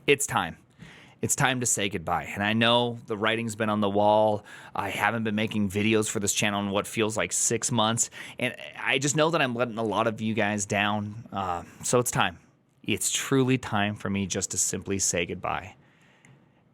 it's time. It's time to say goodbye. And I know the writing's been on the wall. I haven't been making videos for this channel in what feels like 6 months. And I just know that I'm letting a lot of you guys down. So it's time. It's truly time for me just to simply say goodbye.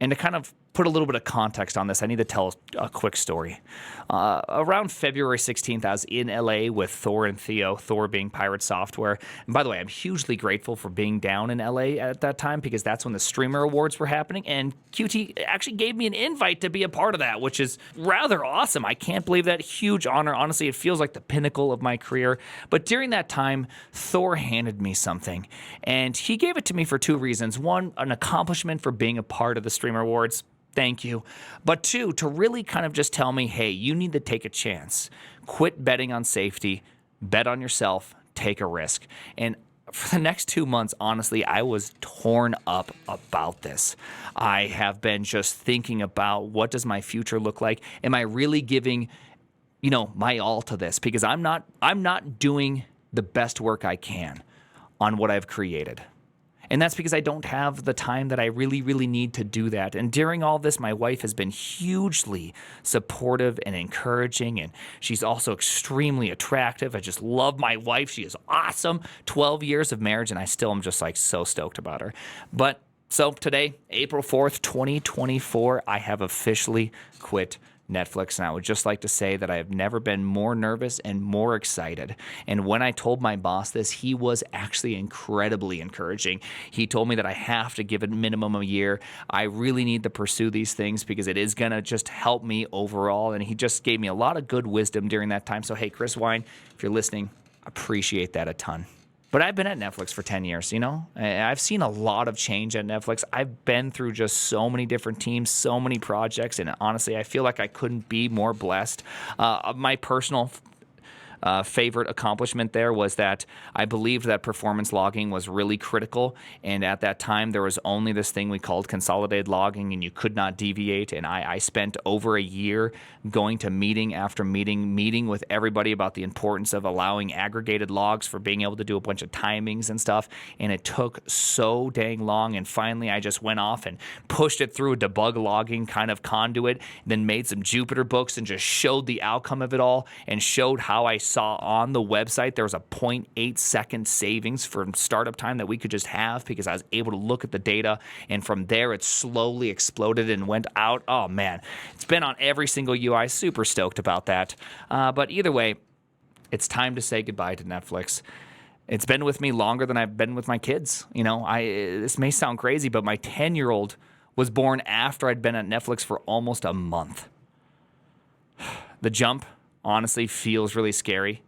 And to kind of put a little bit of context on this, I need to tell a quick story. Around February 16th, I was in LA with Thor and Theo, Thor being Pirate Software. And by the way, I'm hugely grateful for being down in LA at that time because that's when the Streamer Awards were happening. And QT actually gave me an invite to be a part of that, which is rather awesome. I can't believe that. Huge honor. Honestly, it feels like the pinnacle of my career. But during that time, Thor handed me something. And he gave it to me for two reasons. One, an accomplishment for being a part of the Streamer Awards. Thank you. But two, to really kind of just tell me, hey, you need to take a chance. Quit betting on safety. Bet on yourself. Take a risk. And for the next 2 months, honestly, I was torn up about this. I have been just thinking about what does my future look like? Am I really giving, my all to this? Because I'm not doing the best work I can on what I've created. And that's because I don't have the time that I really, really need to do that. And during all this, my wife has been hugely supportive and encouraging, and she's also extremely attractive. I just love my wife. She is awesome. 12 years of marriage, and I still am just so stoked about her. But so today, April 4th, 2024, I have officially quit Netflix, and I would just like to say that I have never been more nervous and more excited. And when I told my boss this, he was actually incredibly encouraging. He told me that I have to give it minimum a year. I really need to pursue these things because it is going to just help me overall. And he just gave me a lot of good wisdom during that time. So, hey, Chris Wine, if you're listening, appreciate that a ton. But I've been at Netflix for 10 years, I've seen a lot of change at Netflix. I've been through just so many different teams, so many projects, and honestly, I feel like I couldn't be more blessed. My personal favorite accomplishment there was that I believed that performance logging was really critical, and at that time there was only this thing we called consolidated logging, and you could not deviate. And I spent over a year going to meeting after meeting with everybody about the importance of allowing aggregated logs for being able to do a bunch of timings and stuff, and it took so dang long. And finally I just went off and pushed it through a debug logging kind of conduit, then made some Jupyter books and just showed the outcome of it all and showed how I saw on the website there was a 0.8 second savings from startup time that we could just have because I was able to look at the data, and from there it slowly exploded and went out. Oh man, it's been on every single UI. Super stoked about that. But either way, it's time to say goodbye to Netflix. It's been with me longer than I've been with my kids. This may sound crazy, but my 10-year-old was born after I'd been at Netflix for almost a month. The jump honestly feels really scary,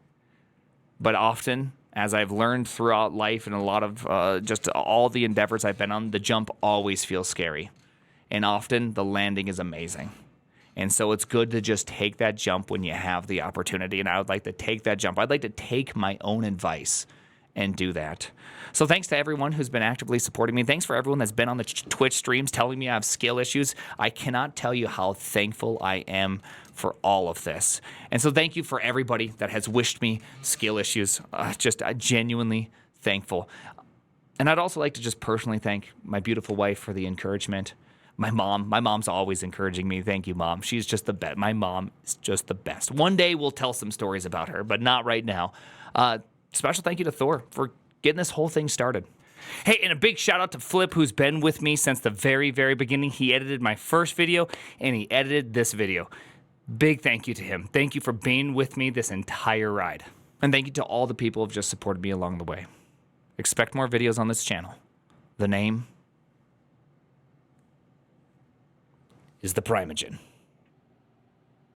but often, as I've learned throughout life and a lot of just all the endeavors I've been on, the jump always feels scary, and often the landing is amazing. And so it's good to just take that jump when you have the opportunity, and I would like to take that jump. I'd like to take my own advice and do that. So thanks to everyone who's been actively supporting me. Thanks for everyone that's been on the Twitch streams telling me I have skill issues. I cannot tell you how thankful I am for all of this. And so thank you for everybody that has wished me skill issues. Just genuinely thankful. And I'd also like to just personally thank my beautiful wife for the encouragement. My mom's always encouraging me. Thank you, Mom. She's just the best. My mom is just the best. One day we'll tell some stories about her, but not right now. Special thank you to Thor for getting this whole thing started. Hey, and a big shout out to Flip, who's been with me since the very, very beginning. He edited my first video, and he edited this video. Big thank you to him. Thank you for being with me this entire ride. And thank you to all the people who have just supported me along the way. Expect more videos on this channel. The name is the Primogen.